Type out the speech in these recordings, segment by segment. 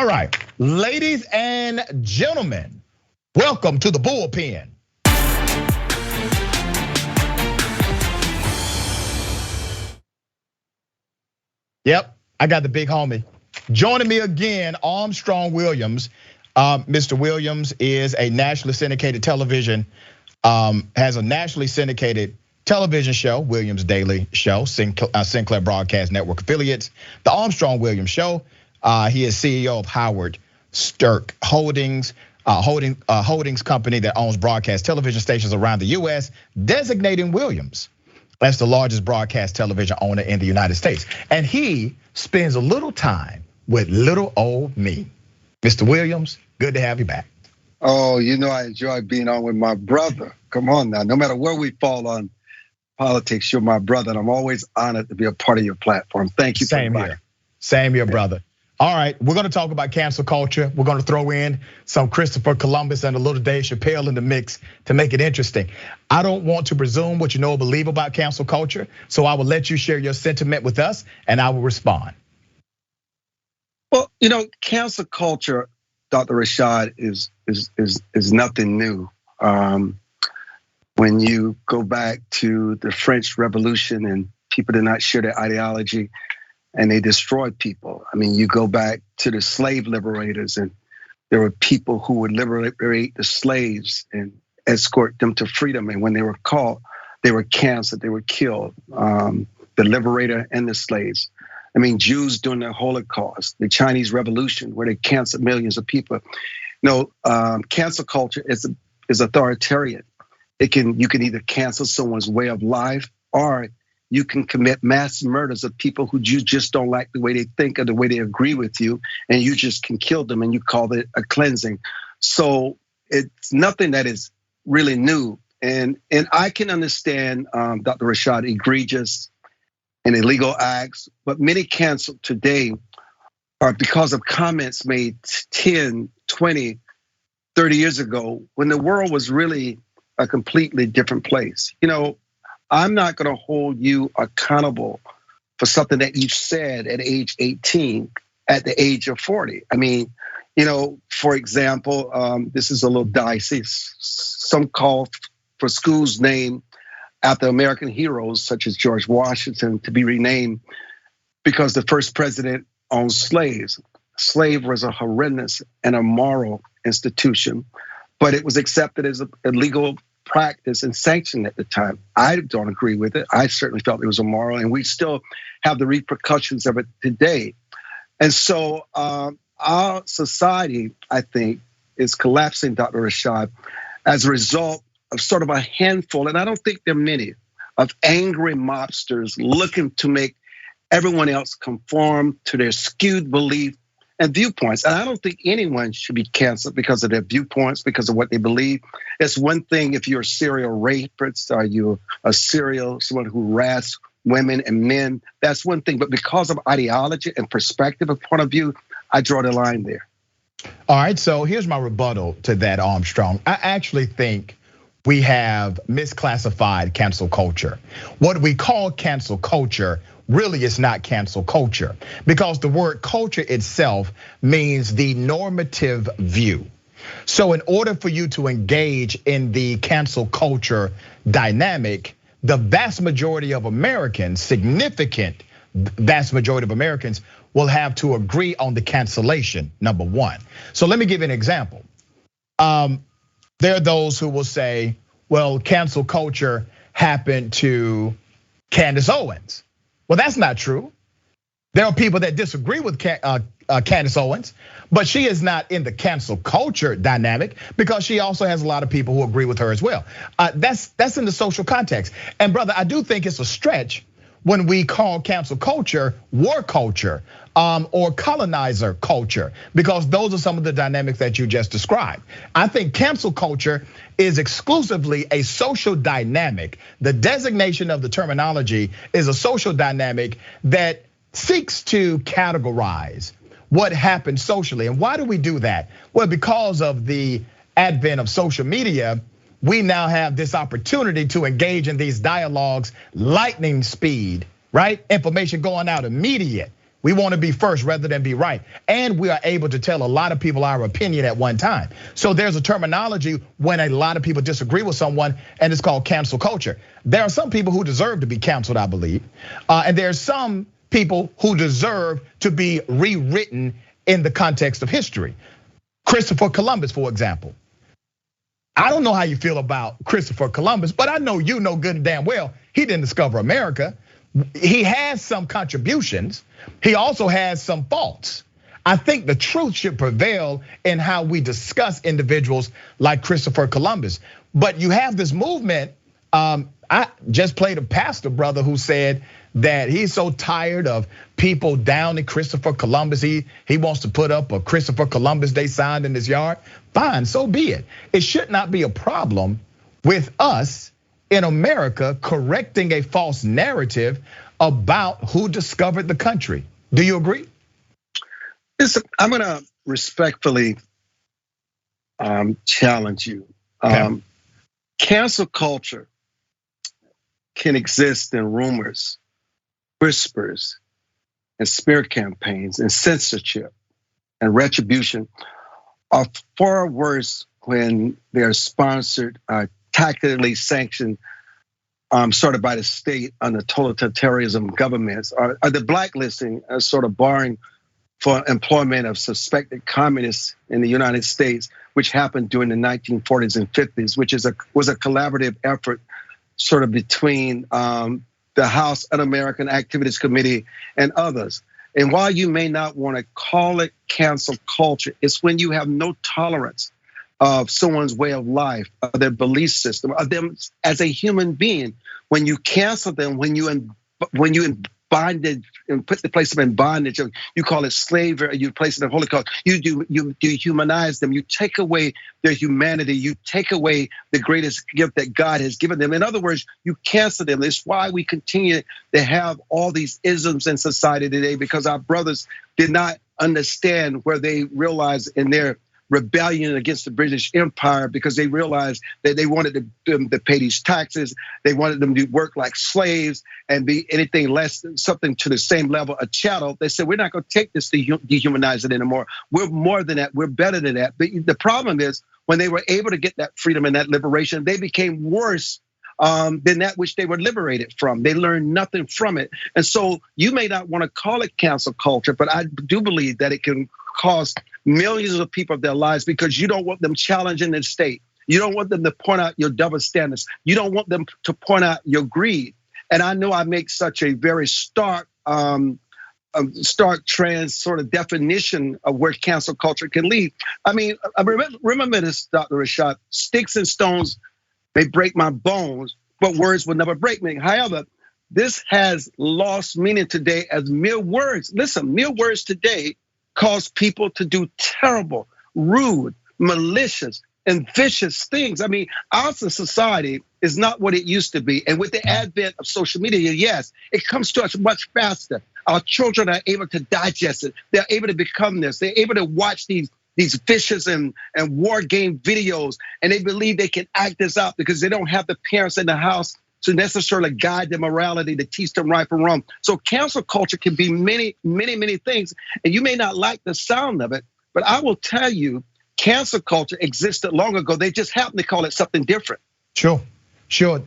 All right, ladies and gentlemen, welcome to the Bullpen. Yep, I got the big homie. Joining me again, Armstrong Williams. Mr. Williams is a nationally syndicated television, has a nationally syndicated television show, Williams Daily Show, Sinclair Broadcast Network affiliates, the Armstrong Williams Show. He is CEO of Howard Stirk Holdings, holdings company that owns broadcast television stations around the US, designating Williams as the largest broadcast television owner in the United States. And he spends a little time with little old me. Mr. Williams, good to have you back. Oh, you know I enjoy being on with my brother. Come on now, no matter where we fall on politics, you're my brother, and I'm always honored to be a part of your platform. Thank you. Same here. Same here, brother. All right, we're gonna talk about cancel culture. We're gonna throw in some Christopher Columbus and a little Dave Chapelle in the mix to make it interesting. I don't want to presume what you know or believe about cancel culture, so I will let you share your sentiment with us and I will respond. Well, you know, cancel culture, Dr. Rashad, is nothing new. When you go back to the French Revolution and people did not share their ideology and they destroyed people. I mean, you go back to the slave liberators and there were people who would liberate the slaves and escort them to freedom. And when they were caught, they were canceled, they were killed, the liberator and the slaves. I mean, Jews during the Holocaust, the Chinese Revolution, where they canceled millions of people. Cancel culture is authoritarian. You can either cancel someone's way of life, or you can commit mass murders of people who you just don't like the way they think or the way they agree with you, and you just can kill them, and you call it a cleansing. So it's nothing that is really new, and I can understand, Dr. Rashad, egregious and illegal acts, but many canceled today are because of comments made 10, 20, 30 years ago when the world was really a completely different place. You know, I'm not gonna hold you accountable for something that you said at age 18, at the age of 40. I mean, you know, for example, this is a little dicey. Some call for schools named after American heroes such as George Washington to be renamed because the first president owned slaves. Slavery was a horrendous and immoral institution, but it was accepted as a legal practice and sanctioned at the time. I don't agree with it. I certainly felt it was immoral, and we still have the repercussions of it today. And so our society, I think, is collapsing, Dr. Rashad, as a result of sort of a handful, and I don't think there are many, of angry mobsters looking to make everyone else conform to their skewed belief and viewpoints. And I don't think anyone should be canceled because of their viewpoints, because of what they believe. It's one thing if you're a serial rapist, or you're someone who harasses women and men, that's one thing. But because of ideology and perspective and point of view, I draw the line there. All right, so here's my rebuttal to that, Armstrong. I actually think we have misclassified cancel culture. What we call cancel culture really is not cancel culture, because the word culture itself means the normative view. So in order for you to engage in the cancel culture dynamic, the vast majority of Americans, significant vast majority of Americans, will have to agree on the cancellation, number one. So let me give you an example. There are those who will say, well, cancel culture happened to Candace Owens. Well, that's not true. There are people that disagree with Candace Owens, but she is not in the cancel culture dynamic because she also has a lot of people who agree with her as well. That's in the social context. And brother, I do think it's a stretch when we call cancel culture war culture or colonizer culture, because those are some of the dynamics that you just described. I think cancel culture is exclusively a social dynamic. The designation of the terminology is a social dynamic that seeks to categorize what happened socially. And why do we do that? Well, because of the advent of social media, we now have this opportunity to engage in these dialogues lightning speed, right? Information going out immediate. We want to be first rather than be right. And we are able to tell a lot of people our opinion at one time. So there's a terminology when a lot of people disagree with someone, and it's called cancel culture. There are some people who deserve to be canceled, I believe. And there's some people who deserve to be rewritten in the context of history. Christopher Columbus, for example. I don't know how you feel about Christopher Columbus, but I know you know good and damn well he didn't discover America. He has some contributions. He also has some faults. I think the truth should prevail in how we discuss individuals like Christopher Columbus. But you have this movement. I just played a pastor brother who said that he's so tired of people downing Christopher Columbus. He wants to put up a Christopher Columbus Day sign in his yard. Fine, so be it. It should not be a problem with us in America correcting a false narrative about who discovered the country. Do you agree? Listen, I'm gonna respectfully challenge you. Cancel culture can exist in rumors, whispers, and smear campaigns, and censorship and retribution are far worse when they're sponsored, tactically sanctioned, sort of by the state under totalitarianism governments, or the blacklisting, sort of barring for employment of suspected communists in the United States, which happened during the 1940s and 50s, which was a collaborative effort, sort of between the House Un-American Activities Committee and others. And while you may not want to call it cancel culture, it's when you have no tolerance of someone's way of life, of their belief system, of them as a human being. When you cancel them, when you bonded and place them in bondage, you call it slavery, you place it in Holocaust. You dehumanize them. You take away their humanity. You take away the greatest gift that God has given them. In other words, you cancel them. It's why we continue to have all these isms in society today, because our brothers did not understand where they realized in their rebellion against the British Empire, because they realized that they wanted them to pay these taxes. They wanted them to work like slaves and be anything less than something to the same level of chattel. They said, we're not going to take this to dehumanize it anymore. We're more than that. We're better than that. But the problem is, when they were able to get that freedom and that liberation, they became worse than that which they were liberated from. They learned nothing from it. And so you may not want to call it cancel culture, but I do believe that it can cost millions of people their lives, because you don't want them challenging the state. You don't want them to point out your double standards. You don't want them to point out your greed. And I know I make such a very stark trans sort of definition of where cancel culture can lead. I mean, I remember this, Dr. Rashad, sticks and stones may break my bones, but words will never break me. However, this has lost meaning today as mere words. Listen, mere words today cause people to do terrible, rude, malicious, and vicious things. I mean, our society is not what it used to be. And with the advent of social media, yes, it comes to us much faster. Our children are able to digest it. They're able to become this. They're able to watch these vicious and war game videos, and they believe they can act this out because they don't have the parents in the house to necessarily guide their morality, to teach them right from wrong. So cancel culture can be many, many, many things. And you may not like the sound of it, but I will tell you, cancel culture existed long ago. They just happen to call it something different. Sure.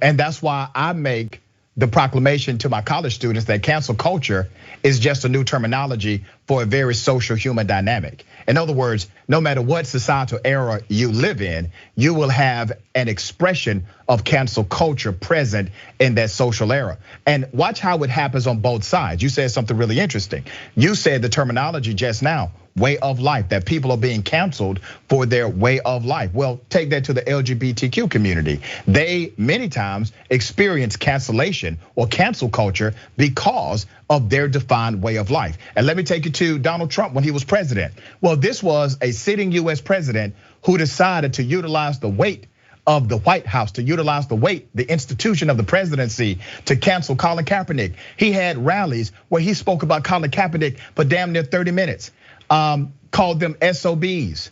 And that's why I make the proclamation to my college students that cancel culture is just a new terminology for a very social human dynamic. In other words, no matter what societal era you live in, you will have an expression of cancel culture present in that social era. And watch how it happens on both sides. You said something really interesting. You said the terminology just now, way of life, that people are being canceled for their way of life. Well, take that to the LGBTQ community. They many times experience cancellation or cancel culture because of their defined way of life. And let me take you to Donald Trump when he was president. Well, this was a sitting US president who decided to utilize the weight of the White House, to utilize the institution of the presidency to cancel Colin Kaepernick. He had rallies where he spoke about Colin Kaepernick for damn near 30 minutes. Called them SOBs,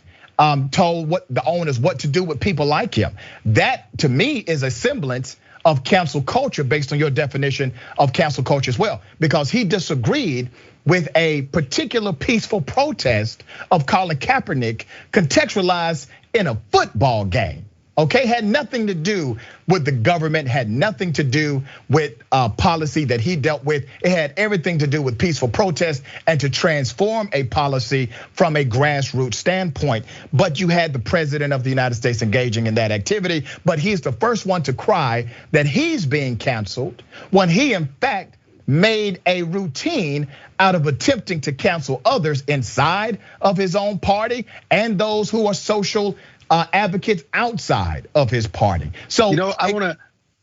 told what the owners what to do with people like him. That to me is a semblance of cancel culture based on your definition of cancel culture as well, because he disagreed with a particular peaceful protest of Colin Kaepernick contextualized in a football game. Okay, had nothing to do with the government, had nothing to do with policy that he dealt with. It had everything to do with peaceful protest and to transform a policy from a grassroots standpoint. But you had the president of the United States engaging in that activity, but he's the first one to cry that he's being canceled when he in fact made a routine out of attempting to cancel others inside of his own party and those who are social advocates outside of his party. So I want to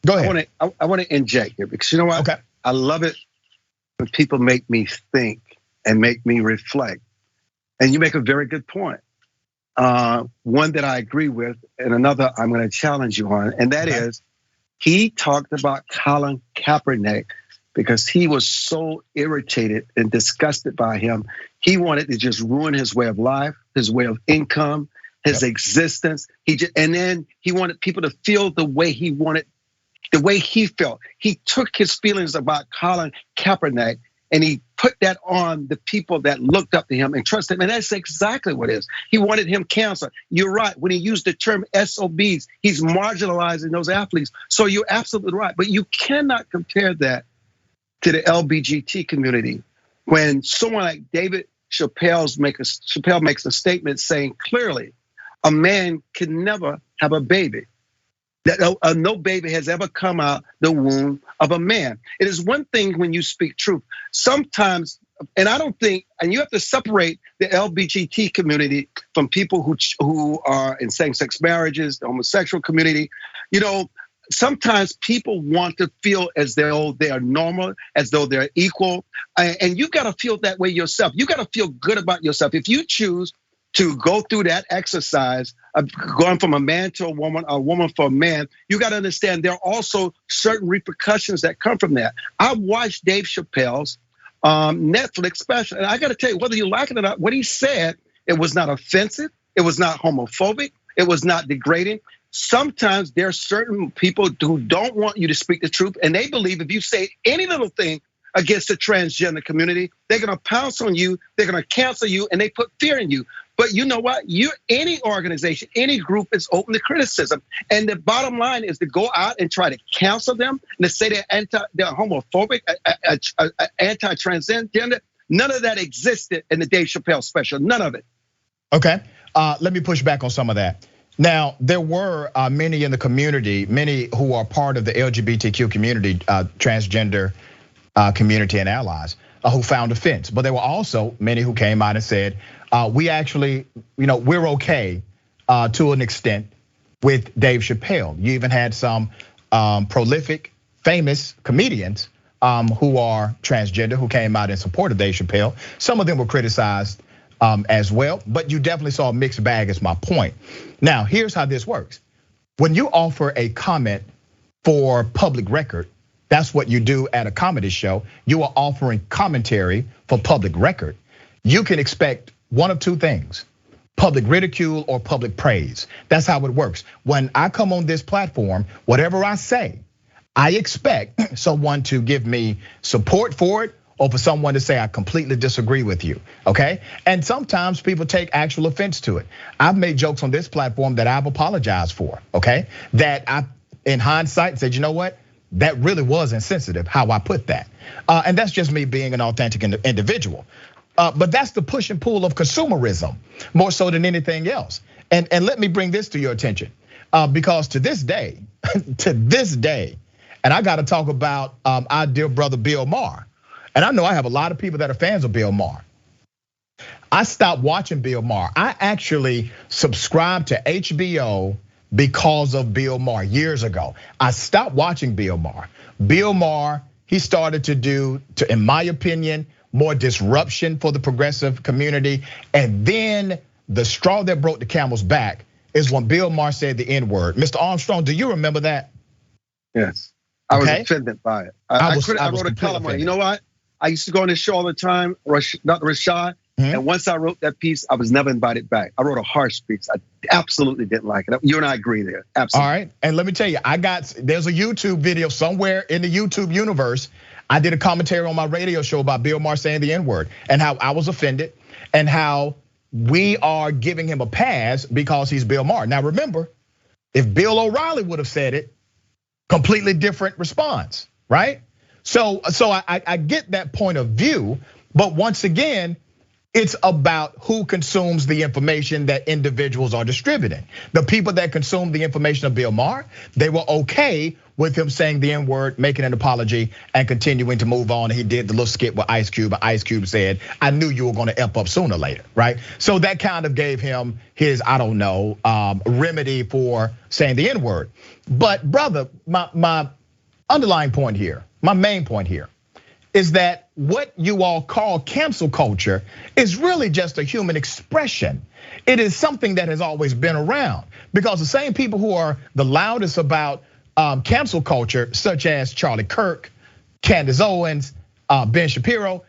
go ahead. I want to inject here because you know what? Okay. I love it when people make me think and make me reflect. And you make a very good point. One that I agree with, and another I'm going to challenge you on, and that is he talked about Colin Kaepernick because he was so irritated and disgusted by him. He wanted to just ruin his way of life, his way of income, his existence. And then he wanted people to feel the way he wanted, the way he felt. He took his feelings about Colin Kaepernick and he put that on the people that looked up to him and trusted him. And that's exactly what it is. He wanted him canceled. You're right. When he used the term SOBs, he's marginalizing those athletes. So you're absolutely right. But you cannot compare that to the LBGT community when someone like David Chapelle makes a statement saying clearly, a man can never have a baby. That no baby has ever come out the womb of a man. It is one thing when you speak truth. Sometimes, and I don't think, and you have to separate the LBGT community from people who are in same-sex marriages, the homosexual community. Sometimes people want to feel as though they are normal, as though they're equal, and you got to feel that way yourself. You got to feel good about yourself. If you choose to go through that exercise of going from a man to a woman for a man, you got to understand there are also certain repercussions that come from that. I watched Dave Chappelle's Netflix special, and I got to tell you, whether you like it or not, what he said, it was not offensive, it was not homophobic, it was not degrading. Sometimes there are certain people who don't want you to speak the truth, and they believe if you say any little thing against the transgender community, they're gonna pounce on you, they're gonna cancel you, and they put fear in you. But you know what? Any organization, any group is open to criticism. And the bottom line is to go out and try to cancel them and to say they're homophobic, anti-transgender. None of that existed in the Dave Chappelle special, none of it. Okay, let me push back on some of that. Now, there were many in the community, many who are part of the LGBTQ community, transgender community and allies who found offense. But there were also many who came out and said, we actually, we're okay to an extent with Dave Chapelle. You even had some prolific, famous comedians who are transgender who came out in support of Dave Chapelle. Some of them were criticized as well, but you definitely saw a mixed bag is my point. Now, here's how this works. When you offer a comment for public record, that's what you do at a comedy show. You are offering commentary for public record. You can expect one of two things, public ridicule or public praise. That's how it works. When I come on this platform, whatever I say, I expect someone to give me support for it or for someone to say, I completely disagree with you, okay? And sometimes people take actual offense to it. I've made jokes on this platform that I've apologized for, okay? That I, in hindsight, said, you know what? That really was insensitive, how I put that. And that's just me being an authentic individual. But that's the push and pull of consumerism, more so than anything else. And let me bring this to your attention, because to this day, and I gotta talk about our dear brother Bill Maher. And I know I have a lot of people that are fans of Bill Maher. I stopped watching Bill Maher. I actually subscribed to HBO because of Bill Maher years ago. I stopped watching Bill Maher. Bill Maher, he started to do, in my opinion, more disruption for the progressive community. And then the straw that broke the camel's back is when Bill Maher said the N-word. Mr. Armstrong, do you remember that? Yes, I was offended by it. I wrote a column on it. You know what? I used to go on this show all the time, Dr. Rashad, And once I wrote that piece, I was never invited back. I wrote a harsh piece. I absolutely didn't like it. You and I agree there. Absolutely. All right, and let me tell you, there's a YouTube video somewhere in the YouTube universe. I did a commentary on my radio show about Bill Maher saying the N-word and how I was offended and how we are giving him a pass because he's Bill Maher. Now remember, if Bill O'Reilly would have said it, completely different response, right? So I get that point of view, but once again, it's about who consumes the information that individuals are distributing. The people that consume the information of Bill Maher, they were okay with him saying the N-word, making an apology, and continuing to move on. He did the little skit with Ice Cube, and Ice Cube said, I knew you were gonna F up sooner or later, right? So that kind of gave him his, I don't know, remedy for saying the N-word. But brother, my underlying point here, my main point here, is that what you all call cancel culture is really just a human expression. It is something that has always been around, because the same people who are the loudest about cancel culture, such as Charlie Kirk, Candace Owens, Ben Shapiro,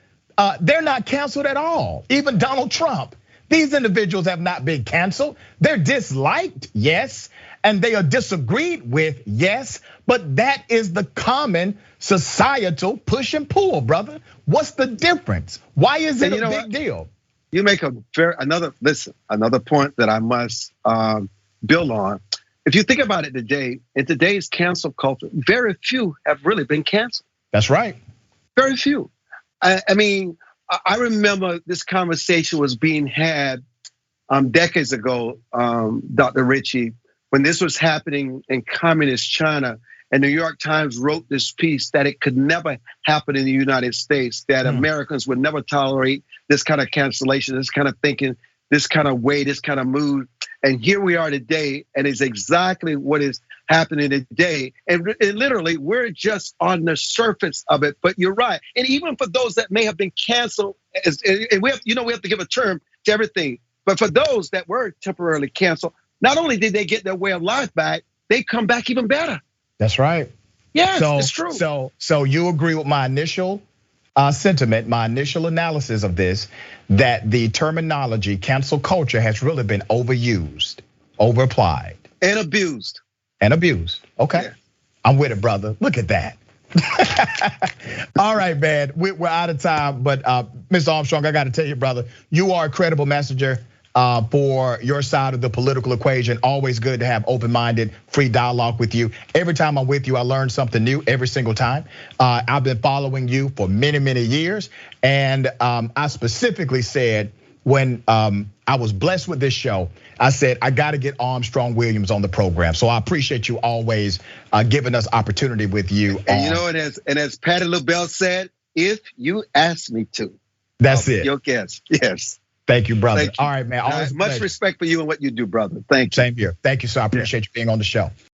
they're not canceled at all. Even Donald Trump. These individuals have not been canceled. They're disliked, yes, and they are disagreed with, yes, but that is the common societal push and pull, brother. What's the difference? Why is it a big deal? You make another point that I must build on. If you think about it today, in today's cancel culture, very few have really been canceled. That's right. Very few. I mean, I remember this conversation was being had decades ago, Dr. Ritchie, when this was happening in communist China. And the New York Times wrote this piece that it could never happen in the United States, that Americans would never tolerate this kind of cancellation, this kind of thinking, this kind of way, this kind of mood. And here we are today, and it's exactly what is happening today. And literally, we're just on the surface of it, but you're right. And even for those that may have been canceled, and we have to give a term to everything, but for those that were temporarily canceled, not only did they get their way of life back, they come back even better. That's right. Yes, it's true. So you agree with my initial sentiment, my initial analysis of this, that the terminology cancel culture has really been overused, overapplied. And abused. Okay, yeah. I'm with it, brother. Look at that. All right, man, we're out of time, but Mr. Armstrong, I gotta tell you, brother, you are a credible messenger for your side of the political equation. Always good to have open-minded, free dialogue with you. Every time I'm with you, I learn something new every single time. I've been following you for many, many years. And I specifically said when I was blessed with this show, I said, I gotta get Armstrong Williams on the program. So I appreciate you always giving us opportunity with you. And you know, and as Patti LaBelle said, if you ask me to. That's it. Your guess, yes. Thank you, brother. All right, man. Much respect for you and what you do, brother. Thank you. Same here. Thank you, sir. I appreciate you being on the show.